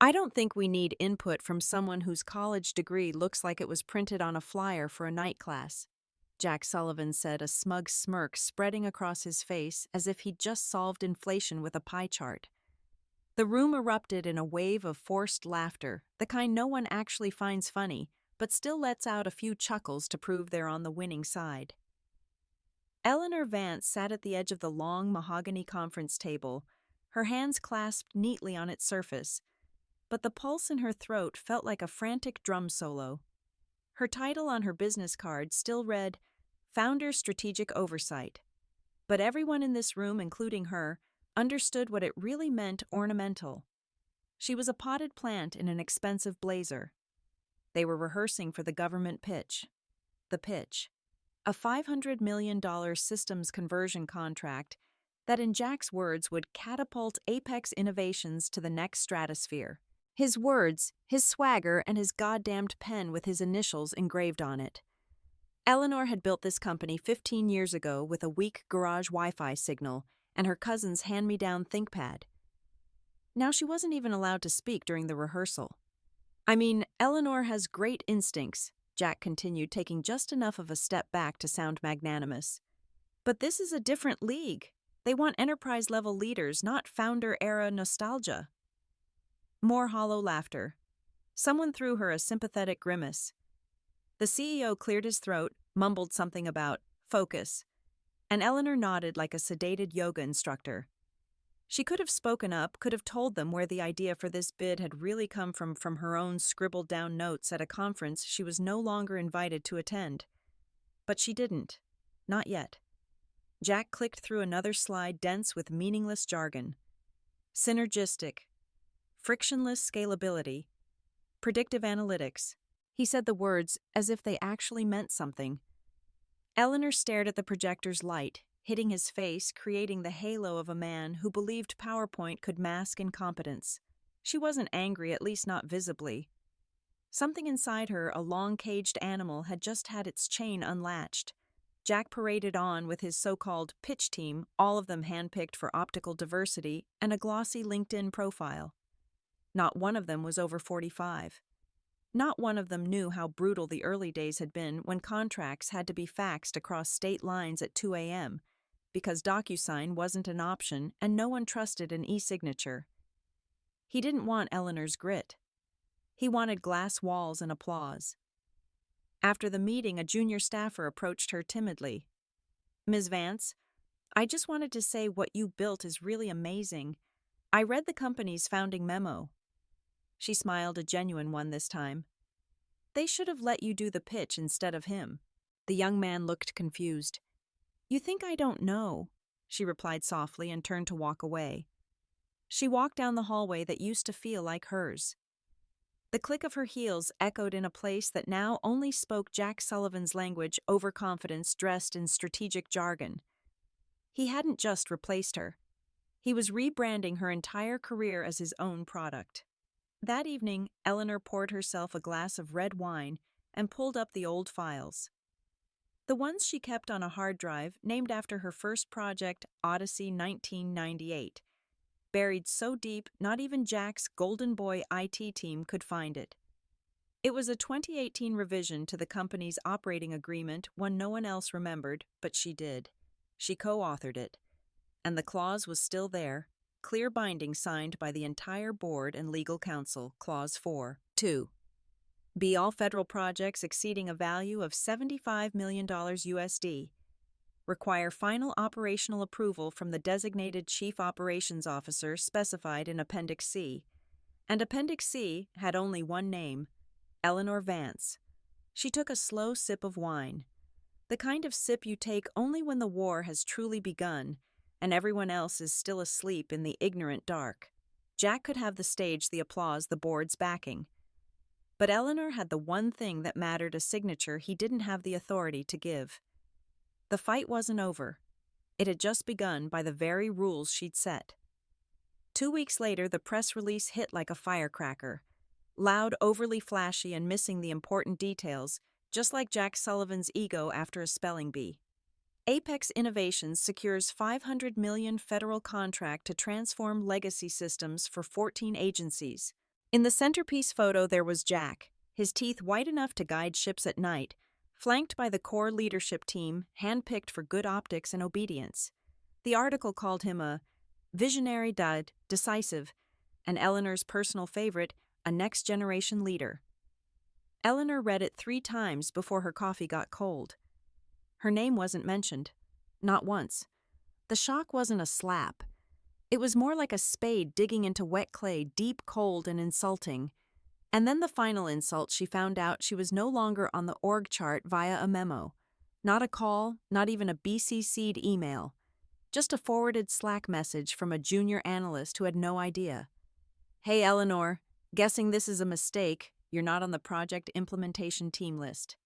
I don't think we need input from someone whose college degree looks like it was printed on a flyer for a night class, Jack Sullivan said, a smug smirk spreading across his face as if he'd just solved inflation with a pie chart. The room erupted in a wave of forced laughter, the kind no one actually finds funny, but still lets out a few chuckles to prove they're on the winning side. Eleanor Vance sat at the edge of the long mahogany conference table, her hands clasped neatly on its surface, but the pulse in her throat felt like a frantic drum solo. Her title on her business card still read, Founder Strategic Oversight. But everyone in this room, including her, understood what it really meant: ornamental. She was a potted plant in an expensive blazer. They were rehearsing for the government pitch. The pitch. A $500 million systems conversion contract that, in Jack's words, would catapult Apex Innovations to the next stratosphere. His words, his swagger, and his goddamned pen with his initials engraved on it. Eleanor had built this company 15 years ago with a weak garage Wi-Fi signal and her cousin's hand-me-down ThinkPad. Now she wasn't even allowed to speak during the rehearsal. I mean, Eleanor has great instincts, Jack continued, taking just enough of a step back to sound magnanimous. But this is a different league. They want enterprise-level leaders, not founder-era nostalgia. More hollow laughter. Someone threw her a sympathetic grimace. The CEO cleared his throat, mumbled something about focus, and Eleanor nodded like a sedated yoga instructor. She could have spoken up, could have told them where the idea for this bid had really come from her own scribbled-down notes at a conference she was no longer invited to attend. But she didn't. Not yet. Jack clicked through another slide dense with meaningless jargon. Synergistic. Frictionless scalability. Predictive analytics. He said the words as if they actually meant something. Eleanor stared at the projector's light, hitting his face, creating the halo of a man who believed PowerPoint could mask incompetence. She wasn't angry, at least not visibly. Something inside her, a long-caged animal, had just had its chain unlatched. Jack paraded on with his so-called pitch team, all of them handpicked for optical diversity and a glossy LinkedIn profile. Not one of them was over 45. Not one of them knew how brutal the early days had been when contracts had to be faxed across state lines at 2 a.m., because DocuSign wasn't an option and no one trusted an e-signature. He didn't want Eleanor's grit. He wanted glass walls and applause. After the meeting, a junior staffer approached her timidly. "Ms. Vance, I just wanted to say what you built is really amazing. I read the company's founding memo." She smiled, a genuine one this time. "They should have let you do the pitch instead of him." The young man looked confused. "You think I don't know?" she replied softly and turned to walk away. She walked down the hallway that used to feel like hers. The click of her heels echoed in a place that now only spoke Jack Sullivan's language, overconfidence dressed in strategic jargon. He hadn't just replaced her. He was rebranding her entire career as his own product. That evening, Eleanor poured herself a glass of red wine and pulled up the old files. The ones she kept on a hard drive named after her first project, Odyssey 1998. Buried so deep, not even Jack's Golden Boy IT team could find it. It was a 2018 revision to the company's operating agreement, one no one else remembered, but she did. She co-authored it. And the clause was still there, clear binding signed by the entire board and legal counsel, Clause 4. 2. Be all federal projects exceeding a value of $75 million USD. Require final operational approval from the designated Chief Operations Officer specified in Appendix C. And Appendix C had only one name, Eleanor Vance. She took a slow sip of wine. The kind of sip you take only when the war has truly begun and everyone else is still asleep in the ignorant dark. Jack could have the stage, the applause, the board's backing. But Eleanor had the one thing that mattered, a signature he didn't have the authority to give. The fight wasn't over. It had just begun by the very rules she'd set. 2 weeks later, the press release hit like a firecracker. Loud, overly flashy, and missing the important details, just like Jack Sullivan's ego after a spelling bee. Apex Innovations secures $500 million federal contract to transform legacy systems for 14 agencies, In the centerpiece photo, there was Jack, his teeth white enough to guide ships at night, flanked by the core leadership team, handpicked for good optics and obedience. The article called him a visionary decisive, and Eleanor's personal favorite, a next-generation leader. Eleanor read it 3 times before her coffee got cold. Her name wasn't mentioned. Not once. The shock wasn't a slap. It was more like a spade digging into wet clay, deep, cold, and insulting. And then the final insult, she found out she was no longer on the org chart via a memo. Not a call, not even a BCC'd email. Just a forwarded Slack message from a junior analyst who had no idea. "Hey Eleanor, guessing this is a mistake. You're not on the project implementation team list.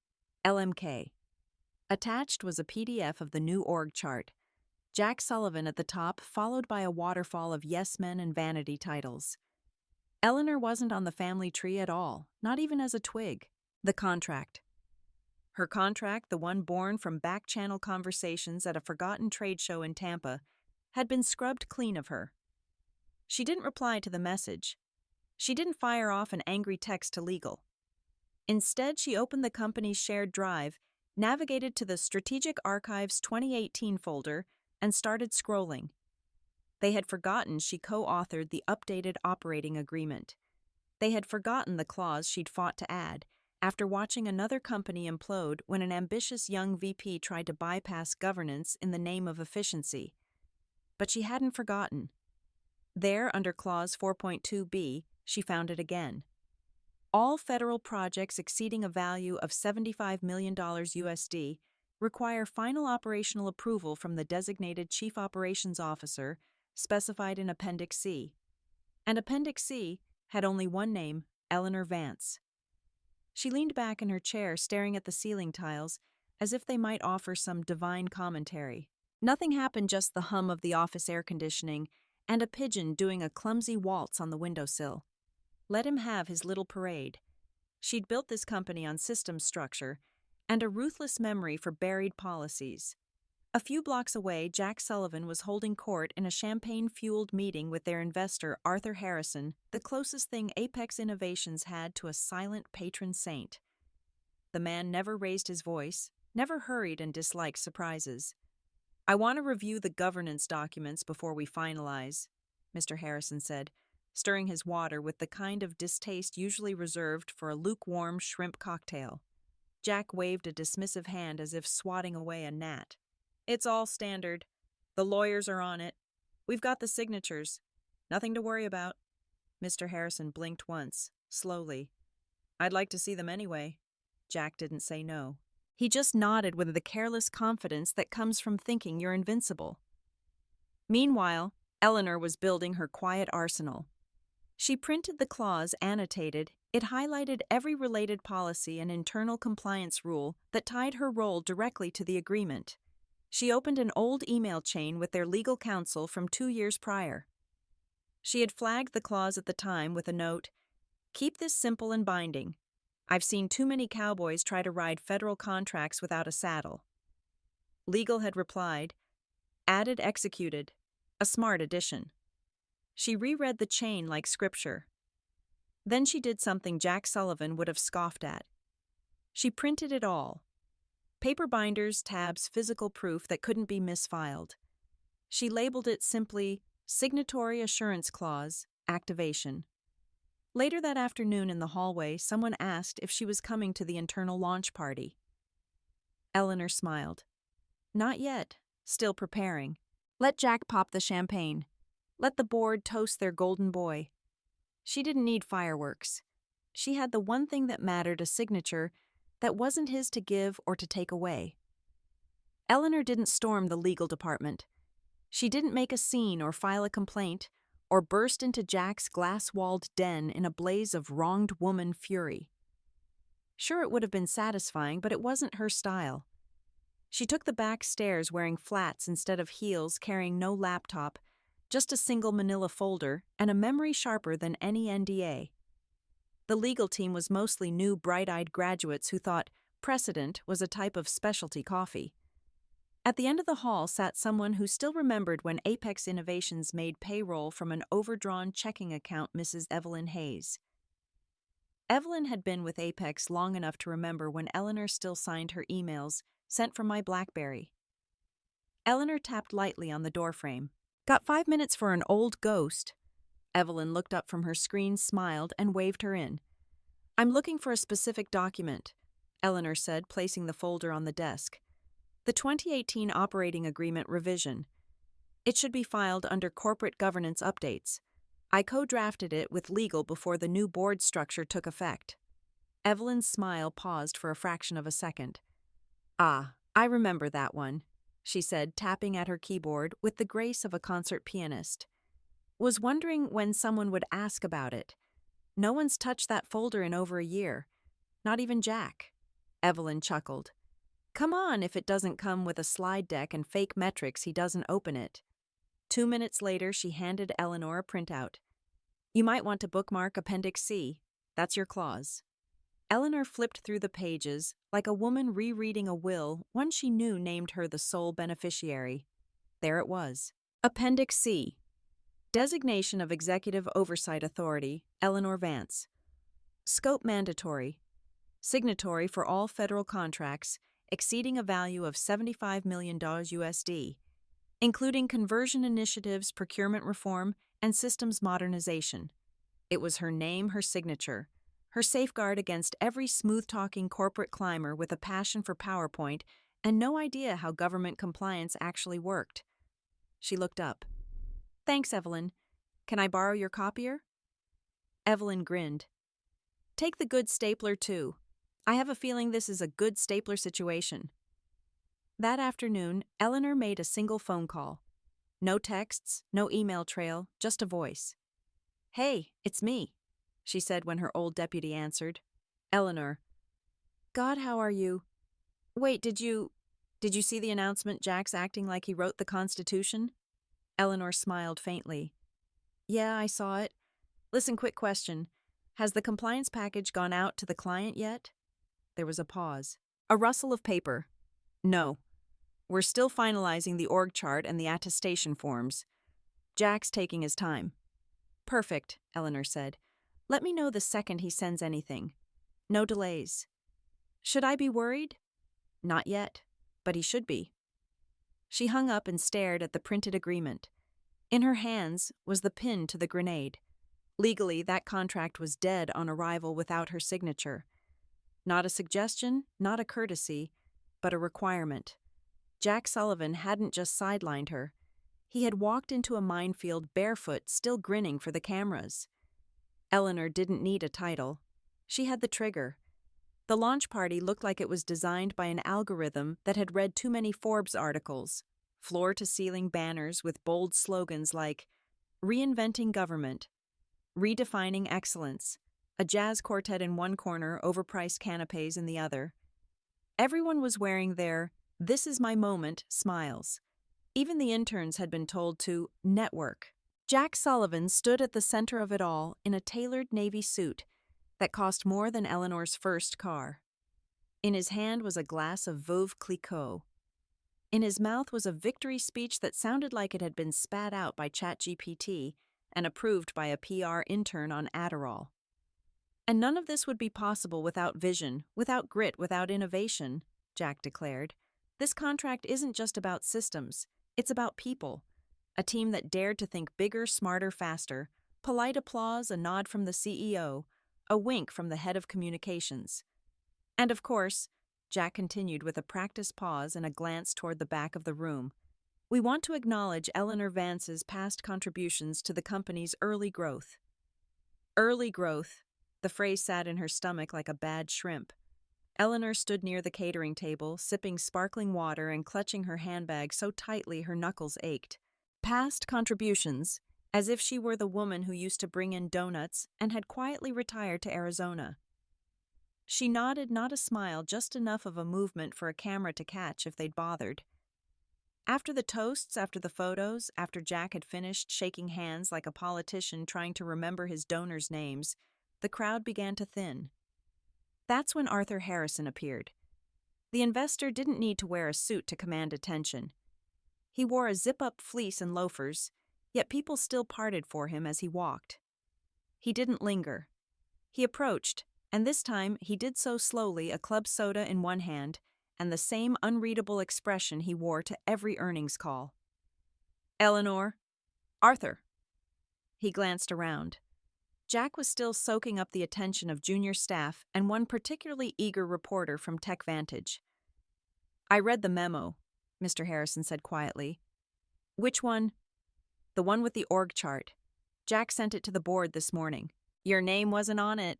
LMK." Attached was a PDF of the new org chart. Jack Sullivan at the top, followed by a waterfall of yes men and vanity titles. Eleanor wasn't on the family tree at all, not even as a twig. The contract. Her contract, the one born from back-channel conversations at a forgotten trade show in Tampa, had been scrubbed clean of her. She didn't reply to the message. She didn't fire off an angry text to legal. Instead, she opened the company's shared drive, navigated to the Strategic Archives 2018 folder, and started scrolling. They had forgotten she co-authored the updated operating agreement. They had forgotten the clause she'd fought to add after watching another company implode when an ambitious young VP tried to bypass governance in the name of efficiency. But she hadn't forgotten. There, under Clause 4.2b, she found it again. All federal projects exceeding a value of $75 million USD require final operational approval from the designated Chief Operations Officer specified in Appendix C. And Appendix C had only one name, Eleanor Vance. She leaned back in her chair, staring at the ceiling tiles, as if they might offer some divine commentary. Nothing happened, just the hum of the office air conditioning and a pigeon doing a clumsy waltz on the windowsill. Let him have his little parade. She'd built this company on systems structure and a ruthless memory for buried policies. A few blocks away, Jack Sullivan was holding court in a champagne-fueled meeting with their investor, Arthur Harrison, the closest thing Apex Innovations had to a silent patron saint. The man never raised his voice, never hurried and disliked surprises. "I want to review the governance documents before we finalize," Mr. Harrison said, stirring his water with the kind of distaste usually reserved for a lukewarm shrimp cocktail. Jack waved a dismissive hand as if swatting away a gnat. "It's all standard. The lawyers are on it. We've got the signatures. Nothing to worry about." Mr. Harrison blinked once, slowly. "I'd like to see them anyway." Jack didn't say no. He just nodded with the careless confidence that comes from thinking you're invincible. Meanwhile, Eleanor was building her quiet arsenal. She printed the clause, annotated. It highlighted every related policy and internal compliance rule that tied her role directly to the agreement. She opened an old email chain with their legal counsel from 2 years prior. She had flagged the clause at the time with a note, "Keep this simple and binding. I've seen too many cowboys try to ride federal contracts without a saddle." Legal had replied, "Added, executed. A smart addition." She reread the chain like scripture. Then she did something Jack Sullivan would have scoffed at. She printed it all. Paper binders, tabs, physical proof that couldn't be misfiled. She labeled it simply, Signatory Assurance Clause, Activation. Later that afternoon in the hallway, someone asked if she was coming to the internal launch party. Eleanor smiled. "Not yet. Still preparing. Let Jack pop the champagne. Let the board toast their golden boy." She didn't need fireworks. She had the one thing that mattered, a signature that wasn't his to give or to take away. Eleanor didn't storm the legal department. She didn't make a scene or file a complaint or burst into Jack's glass-walled den in a blaze of wronged woman fury. Sure, it would have been satisfying, but it wasn't her style. She took the back stairs wearing flats instead of heels, carrying no laptop, just a single manila folder and a memory sharper than any NDA. The legal team was mostly new, bright-eyed graduates who thought precedent was a type of specialty coffee. At the end of the hall sat someone who still remembered when Apex Innovations made payroll from an overdrawn checking account, Mrs. Evelyn Hayes. Evelyn had been with Apex long enough to remember when Eleanor still signed her emails, sent from my BlackBerry. Eleanor tapped lightly on the doorframe. Got 5 minutes for an old ghost. Evelyn looked up from her screen, smiled, and waved her in. I'm looking for a specific document, Eleanor said, placing the folder on the desk. The 2018 Operating Agreement revision. It should be filed under Corporate Governance Updates. I co-drafted it with legal before the new board structure took effect. Evelyn's smile paused for a fraction of a second. Ah, I remember that one, she said, tapping at her keyboard with the grace of a concert pianist. Was wondering when someone would ask about it. No one's touched that folder in over a year. Not even Jack. Evelyn chuckled. Come on, if it doesn't come with a slide deck and fake metrics, he doesn't open it. 2 minutes later, she handed Eleanor a printout. You might want to bookmark Appendix C. That's your clause. Eleanor flipped through the pages like a woman rereading a will one she knew named her the sole beneficiary. There it was. Appendix C. Designation of Executive Oversight Authority, Eleanor Vance. Scope mandatory. Signatory for all federal contracts exceeding a value of $75 million USD, including conversion initiatives, procurement reform, and systems modernization. It was her name, her signature, her safeguard against every smooth-talking corporate climber with a passion for PowerPoint and no idea how government compliance actually worked. She looked up. Thanks, Evelyn. Can I borrow your copier? Evelyn grinned. Take the good stapler, too. I have a feeling this is a good stapler situation. That afternoon, Eleanor made a single phone call. No texts, no email trail, just a voice. Hey, it's me, she said when her old deputy answered. Eleanor. God, how are you? Wait, did you see the announcement Jack's acting like he wrote the Constitution? Eleanor smiled faintly. Yeah, I saw it. Listen, quick question. Has the compliance package gone out to the client yet? There was a pause. A rustle of paper. No. We're still finalizing the org chart and the attestation forms. Jack's taking his time. Perfect, Eleanor said. Let me know the second he sends anything. No delays. Should I be worried? Not yet, but he should be. She hung up and stared at the printed agreement. In her hands was the pin to the grenade. Legally, that contract was dead on arrival without her signature. Not a suggestion, not a courtesy, but a requirement. Jack Sullivan hadn't just sidelined her. He had walked into a minefield barefoot, still grinning for the cameras. Eleanor didn't need a title. She had the trigger. The launch party looked like it was designed by an algorithm that had read too many Forbes articles. Floor-to-ceiling banners with bold slogans like Reinventing Government, Redefining Excellence, a jazz quartet in one corner, overpriced canapes in the other. Everyone was wearing their "This is my moment" smiles. Even the interns had been told to network. Jack Sullivan stood at the center of it all in a tailored navy suit that cost more than Eleanor's first car. In his hand was a glass of Veuve Clicquot. In his mouth was a victory speech that sounded like it had been spat out by ChatGPT and approved by a PR intern on Adderall. And none of this would be possible without vision, without grit, without innovation, Jack declared. This contract isn't just about systems, it's about people. A team that dared to think bigger, smarter, faster. Polite applause, a nod from the CEO, a wink from the head of communications. And of course, Jack continued with a practiced pause and a glance toward the back of the room. We want to acknowledge Eleanor Vance's past contributions to the company's early growth. Early growth. The phrase sat in her stomach like a bad shrimp. Eleanor stood near the catering table, sipping sparkling water and clutching her handbag so tightly her knuckles ached. Past contributions, as if she were the woman who used to bring in donuts and had quietly retired to Arizona. She nodded, not a smile, just enough of a movement for a camera to catch if they'd bothered. After the toasts, after the photos, after Jack had finished shaking hands like a politician trying to remember his donors' names, the crowd began to thin. That's when Arthur Harrison appeared. The investor didn't need to wear a suit to command attention. He wore a zip-up fleece and loafers, yet people still parted for him as he walked. He didn't linger. He approached, And this time he did so slowly, a club soda in one hand, and the same unreadable expression he wore to every earnings call. Eleanor. Arthur. He glanced around. Jack was still soaking up the attention of junior staff and one particularly eager reporter from Tech Vantage. I read the memo, Mr. Harrison said quietly. Which one? The one with the org chart. Jack sent it to the board this morning. Your name wasn't on it.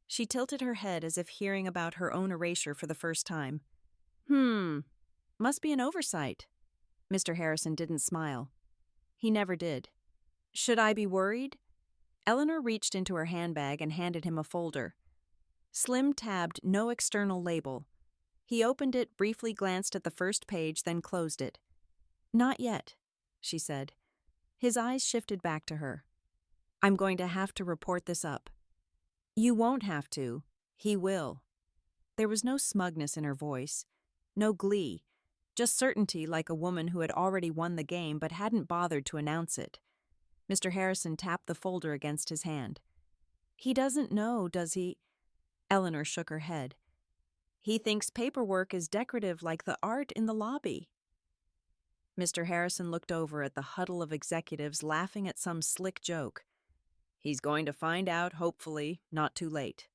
She tilted her head as if hearing about her own erasure for the first time. Must be an oversight. Mr. Harrison didn't smile. He never did. Should I be worried? Eleanor reached into her handbag and handed him a folder. Slim tabbed, no external label. He opened it, briefly glanced at the first page, then closed it. Not yet, she said. His eyes shifted back to her. I'm going to have to report this up. You won't have to. He will. There was no smugness in her voice, no glee, just certainty like a woman who had already won the game but hadn't bothered to announce it. Mr. Harrison tapped the folder against his hand. He doesn't know, does he? Eleanor shook her head. He thinks paperwork is decorative like the art in the lobby. Mr. Harrison looked over at the huddle of executives laughing at some slick joke. He's going to find out, hopefully, not too late.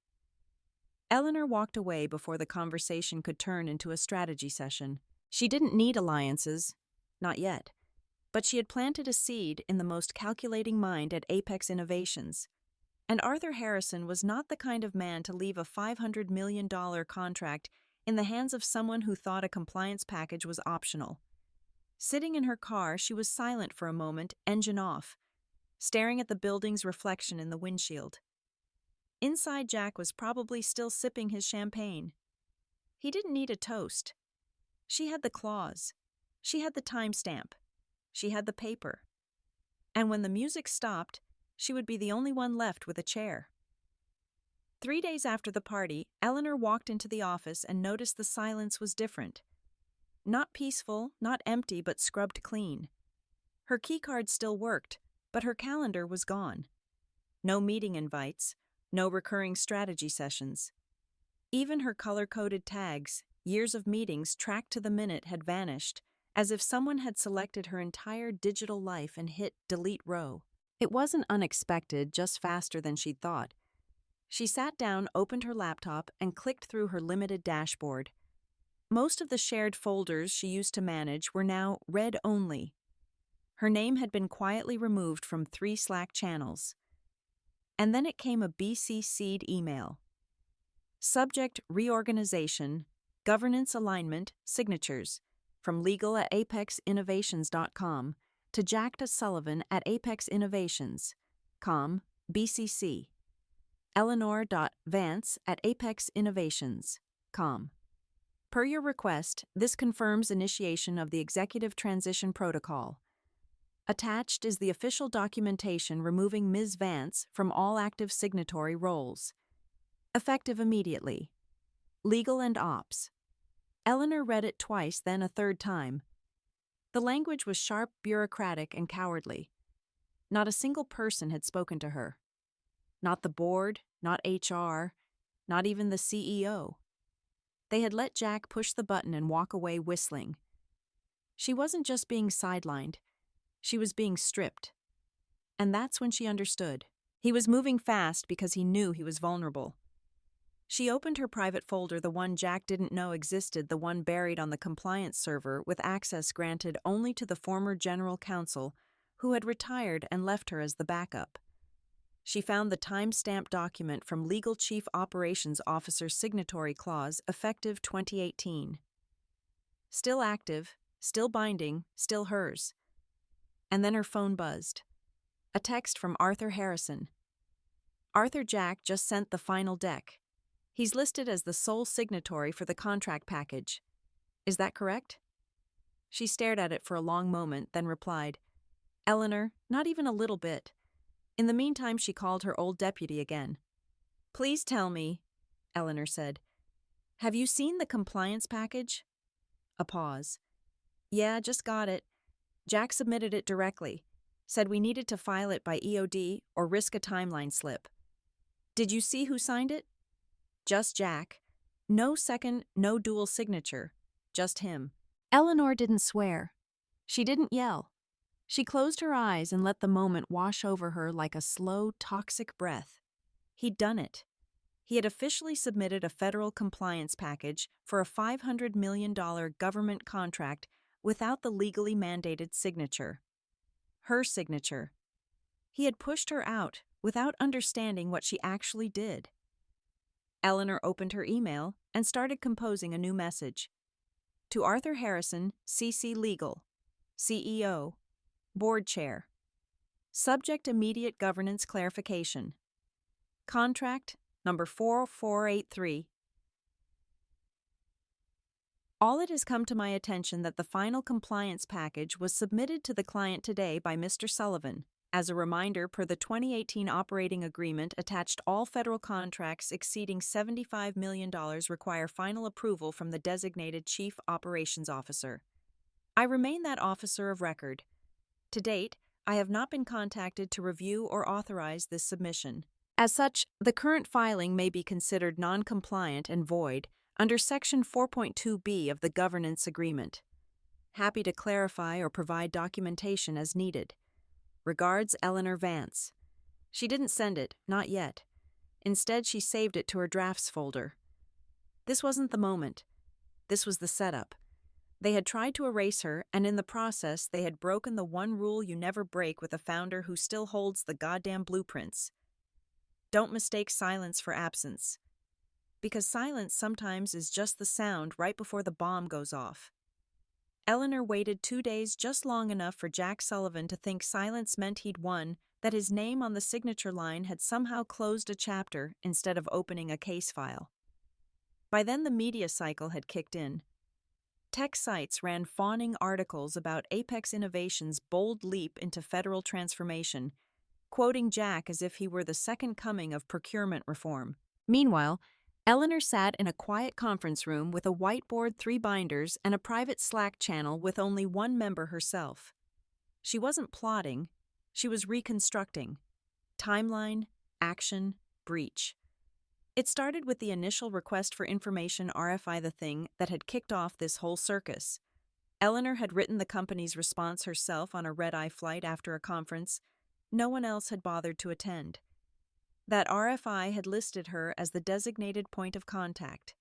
Eleanor walked away before the conversation could turn into a strategy session. She didn't need alliances, not yet, but she had planted a seed in the most calculating mind at Apex Innovations. And Arthur Harrison was not the kind of man to leave a $500 million contract in the hands of someone who thought a compliance package was optional. Sitting in her car, she was silent for a moment, engine off, staring at the building's reflection in the windshield. Inside, Jack was probably still sipping his champagne. He didn't need a toast. She had the clause. She had the timestamp. She had the paper. And when the music stopped, she would be the only one left with a chair. 3 days after the party, Eleanor walked into the office and noticed the silence was different. Not peaceful, not empty, but scrubbed clean. Her keycard still worked, but her calendar was gone. No meeting invites, no recurring strategy sessions. Even her color-coded tags, years of meetings tracked to the minute, had vanished, as if someone had selected her entire digital life and hit delete row. It wasn't unexpected, just faster than she'd thought. She sat down, opened her laptop, and clicked through her limited dashboard. Most of the shared folders she used to manage were now read only. Her name had been quietly removed from 3 Slack channels. And then it came a BCC'd email. Subject: reorganization, governance alignment, signatures, from legal at apexinnovations.com to Jack Sullivan at apexinnovations.com, BCC. Eleanor.Vance at apexinnovations.com. Per your request, this confirms initiation of the Executive Transition Protocol. Attached is the official documentation removing Ms. Vance from all active signatory roles. Effective immediately. Legal and Ops. Eleanor read it twice, then a third time. The language was sharp, bureaucratic, and cowardly. Not a single person had spoken to her. Not the board, not HR, not even the CEO. They had let Jack push the button and walk away whistling. She wasn't just being sidelined. She was being stripped. And that's when she understood. He was moving fast because he knew he was vulnerable. She opened her private folder, the one Jack didn't know existed, the one buried on the compliance server with access granted only to the former general counsel who had retired and left her as the backup. She found the time-stamped document from Legal Chief Operations Officer's signatory clause, effective 2018. Still active, still binding, still hers. And then her phone buzzed. A text from Arthur Harrison. Arthur, Jack just sent the final deck. He's listed as the sole signatory for the contract package. Is that correct? She stared at it for a long moment, then replied, Eleanor, not even a little bit. In the meantime, she called her old deputy again. Please tell me, Eleanor said. Have you seen the compliance package? A pause. Yeah, just got it. Jack submitted it directly. Said we needed to file it by EOD or risk a timeline slip. Did you see who signed it? Just Jack. No second, no dual signature. Just him. Eleanor didn't swear. She didn't yell. She closed her eyes and let the moment wash over her like a slow, toxic breath. He'd done it. He had officially submitted a federal compliance package for a $500 million government contract without the legally mandated signature. Her signature. He had pushed her out without understanding what she actually did. Eleanor opened her email and started composing a new message. To Arthur Harrison, CC Legal, CEO, Board Chair. Subject immediate governance clarification. Contract number 4483. All it has come to my attention that the final compliance package was submitted to the client today by Mr. Sullivan. As a reminder, per the 2018 operating agreement attached, all federal contracts exceeding $75 million require final approval from the designated Chief Operations Officer. I remain that officer of record. To date, I have not been contacted to review or authorize this submission. As such, the current filing may be considered non-compliant and void under Section 4.2b of the Governance Agreement. Happy to clarify or provide documentation as needed. Regards, Eleanor Vance. She didn't send it, not yet. Instead, she saved it to her drafts folder. This wasn't the moment. This was the setup. They had tried to erase her, and in the process, they had broken the one rule you never break with a founder who still holds the goddamn blueprints. Don't mistake silence for absence. Because silence sometimes is just the sound right before the bomb goes off. Eleanor waited 2 days, just long enough for Jack Sullivan to think silence meant he'd won, that his name on the signature line had somehow closed a chapter instead of opening a case file. By then the media cycle had kicked in. Tech sites ran fawning articles about Apex Innovations' bold leap into federal transformation, quoting Jack as if he were the second coming of procurement reform. Meanwhile, Eleanor sat in a quiet conference room with a whiteboard, 3 binders, and a private Slack channel with only one member herself. She wasn't plotting, she was reconstructing. Timeline, action, breach. It started with the initial request for information RFI, the thing that had kicked off this whole circus. Eleanor had written the company's response herself on a red-eye flight after a conference. No one else had bothered to attend. That RFI had listed her as the designated point of contact.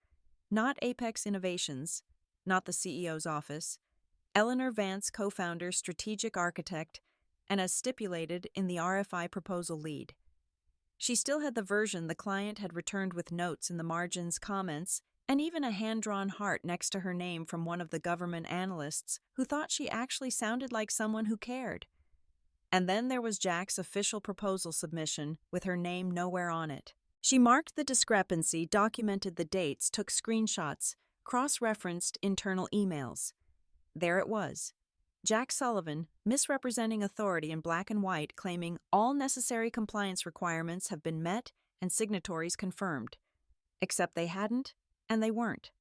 Not Apex Innovations, not the CEO's office. Eleanor Vance, co-founder, strategic architect, and as stipulated in the RFI proposal lead. She still had the version the client had returned with notes in the margins, comments, and even a hand-drawn heart next to her name from one of the government analysts who thought she actually sounded like someone who cared. And then there was Jack's official proposal submission with her name nowhere on it. She marked the discrepancy, documented the dates, took screenshots, cross-referenced internal emails. There it was. Jack Sullivan, misrepresenting authority in black and white, claiming all necessary compliance requirements have been met and signatories confirmed. Except they hadn't, and they weren't.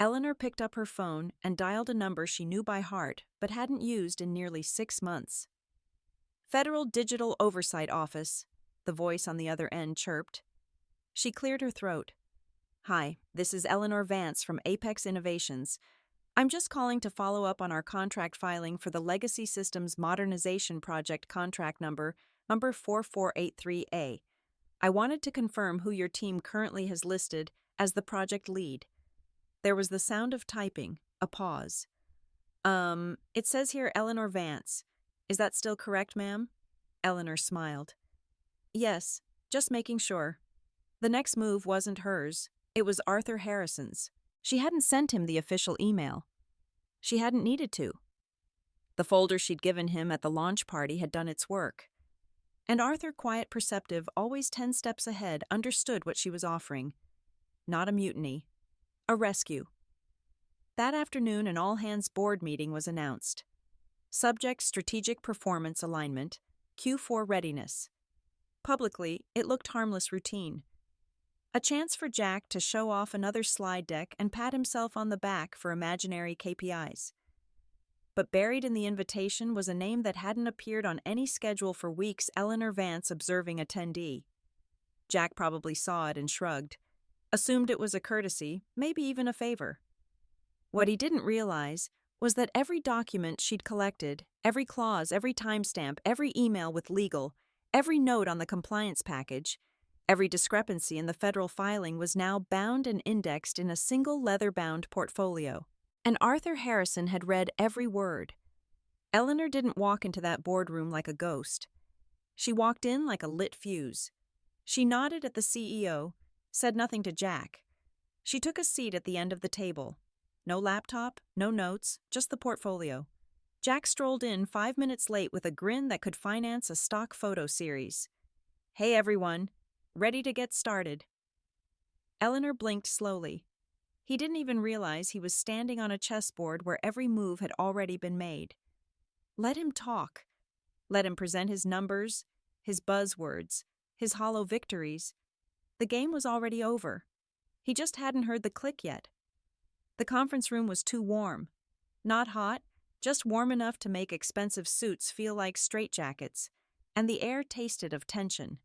Eleanor picked up her phone and dialed a number she knew by heart but hadn't used in nearly 6 months. Federal Digital Oversight Office, the voice on the other end chirped. She cleared her throat. Hi, this is Eleanor Vance from Apex Innovations. I'm just calling to follow up on our contract filing for the Legacy Systems Modernization Project contract number 4483A. I wanted to confirm who your team currently has listed as the project lead. There was the sound of typing, a pause. It says here Eleanor Vance. Is that still correct, ma'am? Eleanor smiled. Yes, just making sure. The next move wasn't hers. It was Arthur Harrison's. She hadn't sent him the official email. She hadn't needed to. The folder she'd given him at the launch party had done its work. And Arthur, quiet, perceptive, always 10 steps ahead, understood what she was offering. Not a mutiny. A rescue. That afternoon, an all-hands board meeting was announced. Subject Strategic Performance Alignment, Q4 Readiness. Publicly, it looked harmless routine. A chance for Jack to show off another slide deck and pat himself on the back for imaginary KPIs. But buried in the invitation was a name that hadn't appeared on any schedule for weeks, Eleanor Vance, observing attendee. Jack probably saw it and shrugged. assumed it was a courtesy, maybe even a favor. What he didn't realize was that every document she'd collected, every clause, every timestamp, every email with legal, every note on the compliance package, every discrepancy in the federal filing was now bound and indexed in a single leather-bound portfolio. And Arthur Harrison had read every word. Eleanor didn't walk into that boardroom like a ghost. She walked in like a lit fuse. She nodded at the CEO, said nothing to Jack. She took a seat at the end of the table. No laptop, no notes, just the portfolio. Jack strolled in 5 minutes late with a grin that could finance a stock photo series. "Hey everyone, ready to get started." Eleanor blinked slowly. He didn't even realize he was standing on a chessboard where every move had already been made. Let him talk. Let him present his numbers, his buzzwords, his hollow victories. The game was already over. He just hadn't heard the click yet. The conference room was too warm. Not hot, just warm enough to make expensive suits feel like straitjackets, and the air tasted of tension.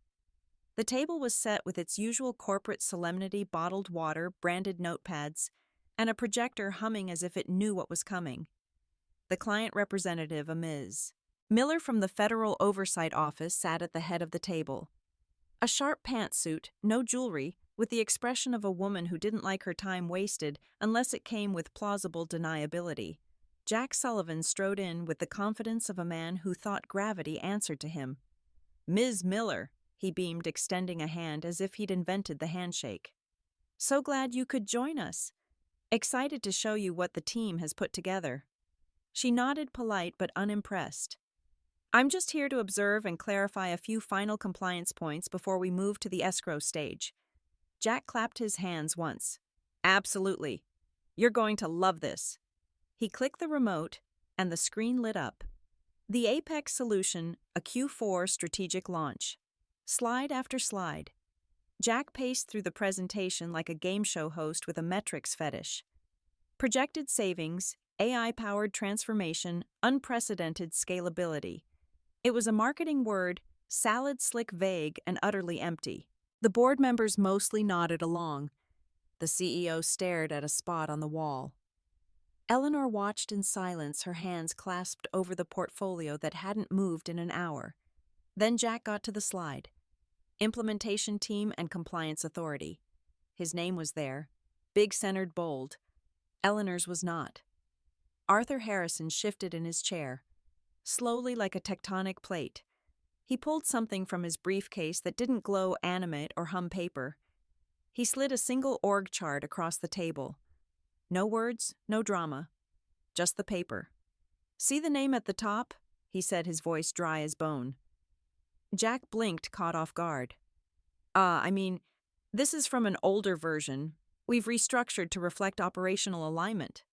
The table was set with its usual corporate solemnity, bottled water, branded notepads, and a projector humming as if it knew what was coming. The client representative, a Ms. Miller from the Federal Oversight Office, sat at the head of the table. A sharp pantsuit, no jewelry, with the expression of a woman who didn't like her time wasted unless it came with plausible deniability. Jack Sullivan strode in with the confidence of a man who thought gravity answered to him. "Ms. Miller," he beamed, extending a hand as if he'd invented the handshake. "So glad you could join us. Excited to show you what the team has put together." She nodded, polite but unimpressed. "I'm just here to observe and clarify a few final compliance points before we move to the escrow stage." Jack clapped his hands once. "Absolutely. You're going to love this." He clicked the remote, and the screen lit up. The Apex solution, a Q4 strategic launch. Slide after slide. Jack paced through the presentation like a game show host with a metrics fetish. Projected savings, AI-powered transformation, unprecedented scalability. It was a marketing word, salad slick vague and utterly empty. The board members mostly nodded along. The CEO stared at a spot on the wall. Eleanor watched in silence, her hands clasped over the portfolio that hadn't moved in an hour. Then Jack got to the slide. Implementation Team and Compliance Authority. His name was there, big centered bold. Eleanor's was not. Arthur Harrison shifted in his chair, slowly like a tectonic plate. He pulled something from his briefcase that didn't glow, animate, or hum paper. He slid a single org chart across the table. No words, no drama. Just the paper. "See the name at the top?" he said, his voice dry as bone. Jack blinked, caught off guard. This is from an older version. We've restructured to reflect operational alignment."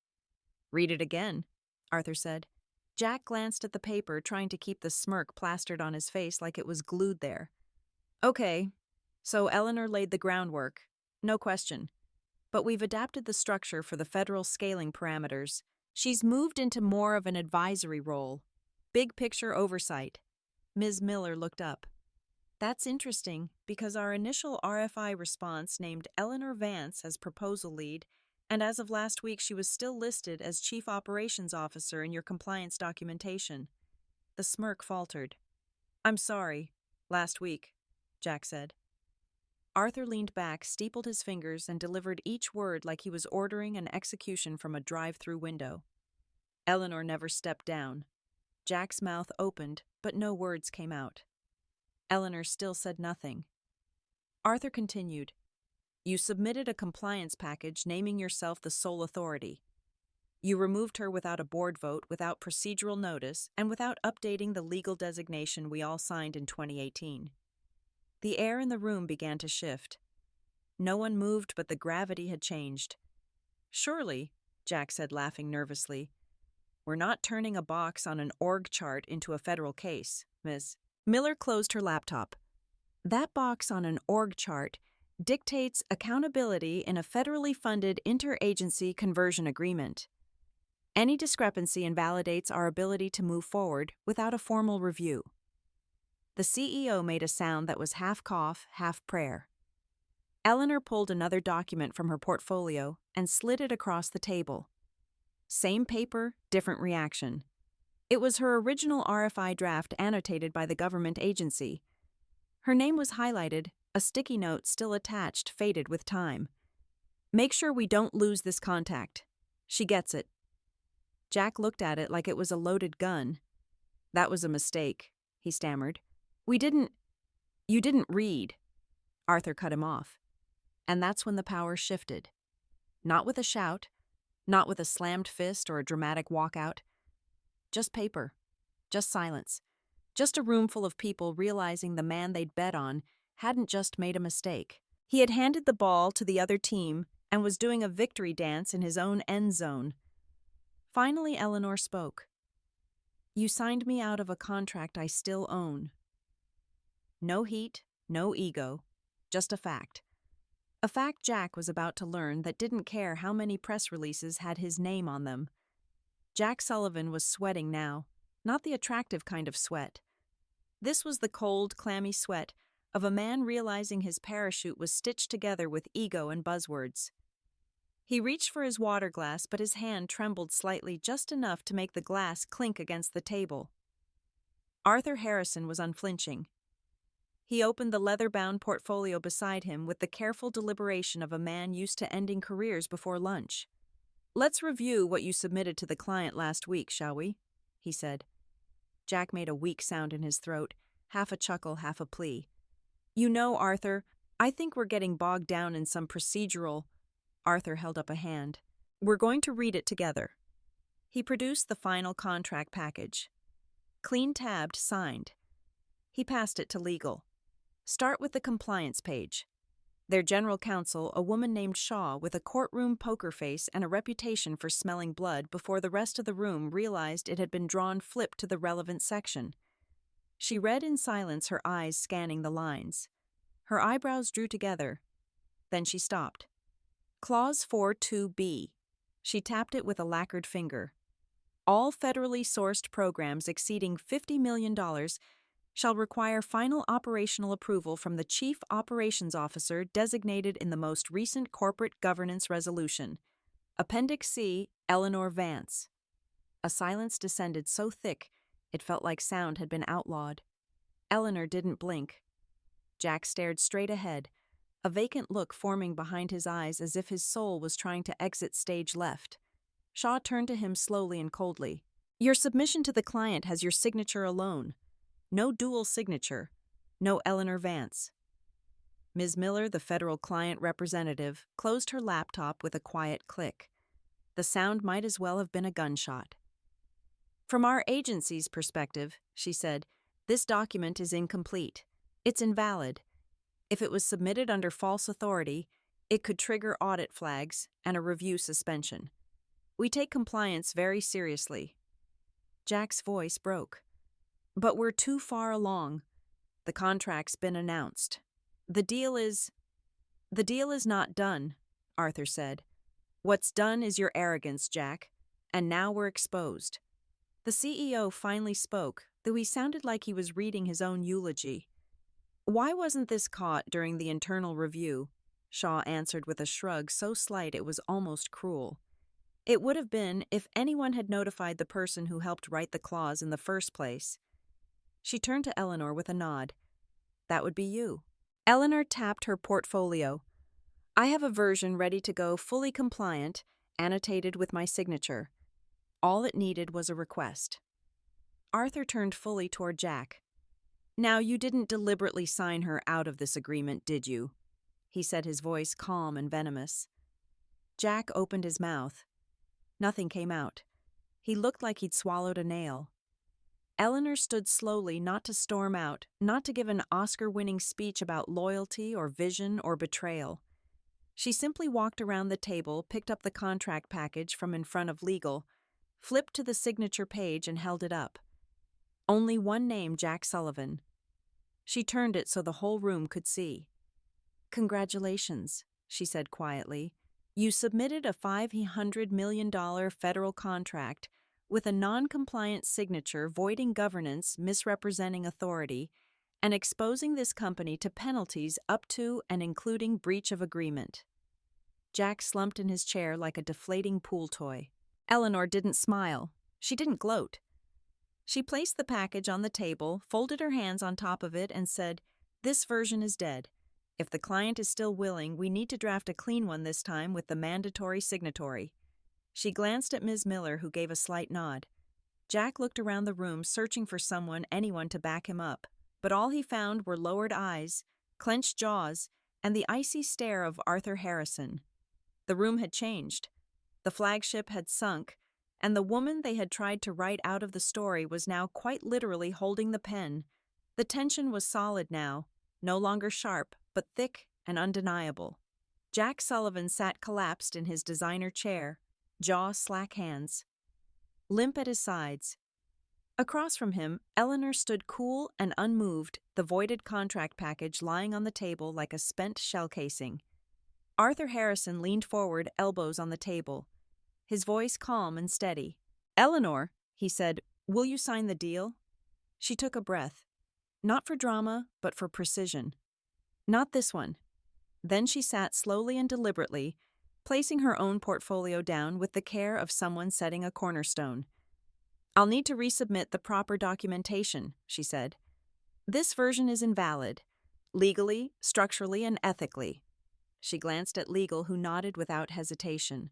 "Read it again," Arthur said. Jack glanced at the paper, trying to keep the smirk plastered on his face like it was glued there. "Okay, so Eleanor laid the groundwork. No question. But we've adapted the structure for the federal scaling parameters. She's moved into more of an advisory role. Big picture oversight." Ms. Miller looked up. "That's interesting, because our initial RFI response named Eleanor Vance as proposal lead, and as of last week she was still listed as Chief Operations Officer in your compliance documentation." The smirk faltered. "I'm sorry. Last week," Jack said. Arthur leaned back, steepled his fingers, and delivered each word like he was ordering an execution from a drive-through window. Eleanor never stepped down. Jack's mouth opened, but no words came out. Eleanor still said nothing. Arthur continued. "You submitted a compliance package naming yourself the sole authority. You removed her without a board vote, without procedural notice, and without updating the legal designation we all signed in 2018. The air in the room began to shift. No one moved, but the gravity had changed. "Surely," Jack said, laughing nervously, "we're not turning a box on an org chart into a federal case, Ms." Miller closed her laptop. "That box on an org chart dictates accountability in a federally funded interagency conversion agreement. Any discrepancy invalidates our ability to move forward without a formal review." The CEO made a sound that was half cough, half prayer. Eleanor pulled another document from her portfolio and slid it across the table. Same paper, different reaction. It was her original RFI draft annotated by the government agency. Her name was highlighted, a sticky note still attached faded with time. "Make sure we don't lose this contact. She gets it." Jack looked at it like it was a loaded gun. "That was a mistake," he stammered. You didn't read." Arthur cut him off. And that's when the power shifted. Not with a shout, not with a slammed fist or a dramatic walkout. Just paper. Just silence. Just a room full of people realizing the man they'd bet on hadn't just made a mistake. He had handed the ball to the other team and was doing a victory dance in his own end zone. Finally, Eleanor spoke. "You signed me out of a contract I still own." No heat, no ego, just a fact. A fact Jack was about to learn that didn't care how many press releases had his name on them. Jack Sullivan was sweating now, not the attractive kind of sweat. This was the cold, clammy sweat of a man realizing his parachute was stitched together with ego and buzzwords. He reached for his water glass, but his hand trembled slightly, just enough to make the glass clink against the table. Arthur Harrison was unflinching. He opened the leather-bound portfolio beside him with the careful deliberation of a man used to ending careers before lunch. "Let's review what you submitted to the client last week, shall we?" he said. Jack made a weak sound in his throat, half a chuckle, half a plea. "You know, Arthur, I think we're getting bogged down in some procedural—" Arthur held up a hand. "We're going to read it together." He produced the final contract package. Clean tabbed, signed. He passed it to legal. "Start with the compliance page." Their general counsel, a woman named Shaw with a courtroom poker face and a reputation for smelling blood before the rest of the room realized it had been drawn flipped to the relevant section. She read in silence, her eyes scanning the lines. Her eyebrows drew together. Then she stopped. Clause 42B. She tapped it with a lacquered finger. "All federally sourced programs exceeding $50 million shall require final operational approval from the Chief Operations Officer designated in the most recent Corporate Governance Resolution. Appendix C, Eleanor Vance." A silence descended so thick it felt like sound had been outlawed. Eleanor didn't blink. Jack stared straight ahead, a vacant look forming behind his eyes as if his soul was trying to exit stage left. Shaw turned to him slowly and coldly. "Your submission to the client has your signature alone. No dual signature. No Eleanor Vance." Ms. Miller, the federal client representative, closed her laptop with a quiet click. The sound might as well have been a gunshot. "From our agency's perspective," she said, "this document is incomplete. It's invalid. If it was submitted under false authority, it could trigger audit flags and a review suspension. We take compliance very seriously." Jack's voice broke. "But we're too far along. The contract's been announced. The deal is not done," Arthur said. "What's done is your arrogance, Jack, and now we're exposed." The CEO finally spoke, though he sounded like he was reading his own eulogy. "Why wasn't this caught during the internal review?" Shaw answered with a shrug so slight it was almost cruel. "It would have been if anyone had notified the person who helped write the clause in the first place." She turned to Eleanor with a nod. "That would be you." Eleanor tapped her portfolio. "I have a version ready to go, fully compliant, annotated with my signature. All it needed was a request." Arthur turned fully toward Jack. "Now, you didn't deliberately sign her out of this agreement, did you?" he said, his voice calm and venomous. Jack opened his mouth. Nothing came out. He looked like he'd swallowed a nail. Eleanor stood slowly, not to storm out, not to give an Oscar-winning speech about loyalty or vision or betrayal. She simply walked around the table, picked up the contract package from in front of legal, flipped to the signature page and held it up. Only one name, Jack Sullivan. She turned it so the whole room could see. "Congratulations," she said quietly. "You submitted a $500 million federal contract with a non-compliant signature voiding governance, misrepresenting authority, and exposing this company to penalties up to and including breach of agreement. Jack slumped in his chair like a deflating pool toy. Eleanor didn't smile. She didn't gloat. She placed the package on the table, folded her hands on top of it, and said, "This version is dead. If the client is still willing, we need to draft a clean one this time with the mandatory signatory." She glanced at Ms. Miller, who gave a slight nod. Jack looked around the room, searching for anyone to back him up, but all he found were lowered eyes, clenched jaws, and the icy stare of Arthur Harrison. The room had changed. The flagship had sunk, and the woman they had tried to write out of the story was now quite literally holding the pen. The tension was solid now, no longer sharp, but thick and undeniable. Jack Sullivan sat collapsed in his designer chair, jaw slack hands, limp at his sides. Across from him, Eleanor stood cool and unmoved, the voided contract package lying on the table like a spent shell casing. Arthur Harrison leaned forward, elbows on the table, his voice calm and steady. "Eleanor," he said, "will you sign the deal?" She took a breath. Not for drama, but for precision. "Not this one." Then she sat slowly and deliberately, placing her own portfolio down with the care of someone setting a cornerstone. "I'll need to resubmit the proper documentation," she said. "This version is invalid, legally, structurally, and ethically." She glanced at legal, who nodded without hesitation.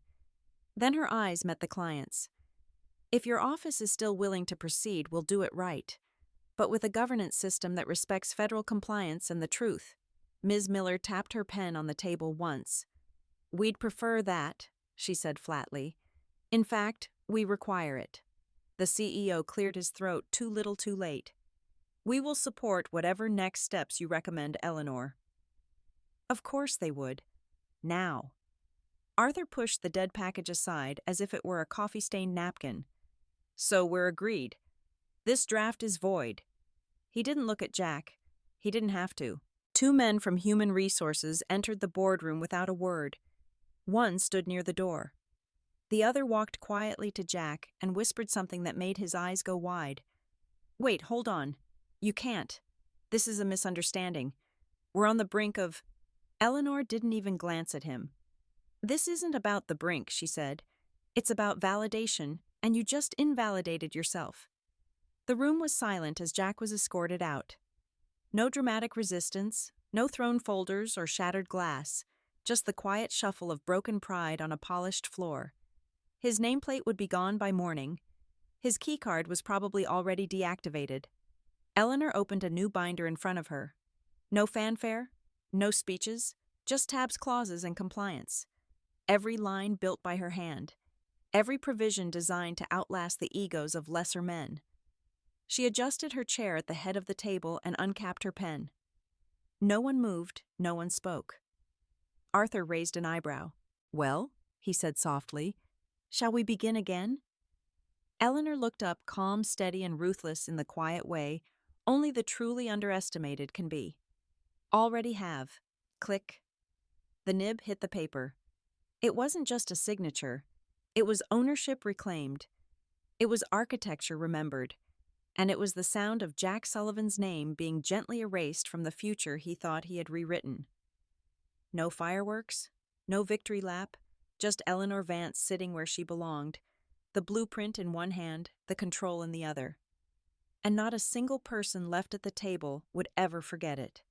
Then her eyes met the client's. "If your office is still willing to proceed, we'll do it right, but with a governance system that respects federal compliance and the truth." Ms. Miller tapped her pen on the table once. "We'd prefer that," she said flatly. "In fact, we require it." The CEO cleared his throat too little too late. "We will support whatever next steps you recommend, Eleanor." Of course they would. Now. Arthur pushed the dead package aside as if it were a coffee-stained napkin. "So we're agreed. This draft is void." He didn't look at Jack. He didn't have to. Two men from Human Resources entered the boardroom without a word. One stood near the door. The other walked quietly to Jack and whispered something that made his eyes go wide. "Wait, hold on. You can't. This is a misunderstanding. We're on the brink of—" Eleanor didn't even glance at him. "This isn't about the brink," she said. "It's about validation, and you just invalidated yourself." The room was silent as Jack was escorted out. No dramatic resistance, no thrown folders or shattered glass, just the quiet shuffle of broken pride on a polished floor. His nameplate would be gone by morning. His keycard was probably already deactivated. Eleanor opened a new binder in front of her. No fanfare, no speeches, just tabs, clauses, and compliance. Every line built by her hand. Every provision designed to outlast the egos of lesser men. She adjusted her chair at the head of the table and uncapped her pen. No one moved, no one spoke. Arthur raised an eyebrow. "Well," he said softly, "shall we begin again?" Eleanor looked up, calm, steady, and ruthless in the quiet way only the truly underestimated can be. "Already have." Click. The nib hit the paper. It wasn't just a signature. It was ownership reclaimed. It was architecture remembered. And it was the sound of Jack Sullivan's name being gently erased from the future he thought he had rewritten. No fireworks, no victory lap, just Eleanor Vance sitting where she belonged, the blueprint in one hand, the control in the other. And not a single person left at the table would ever forget it.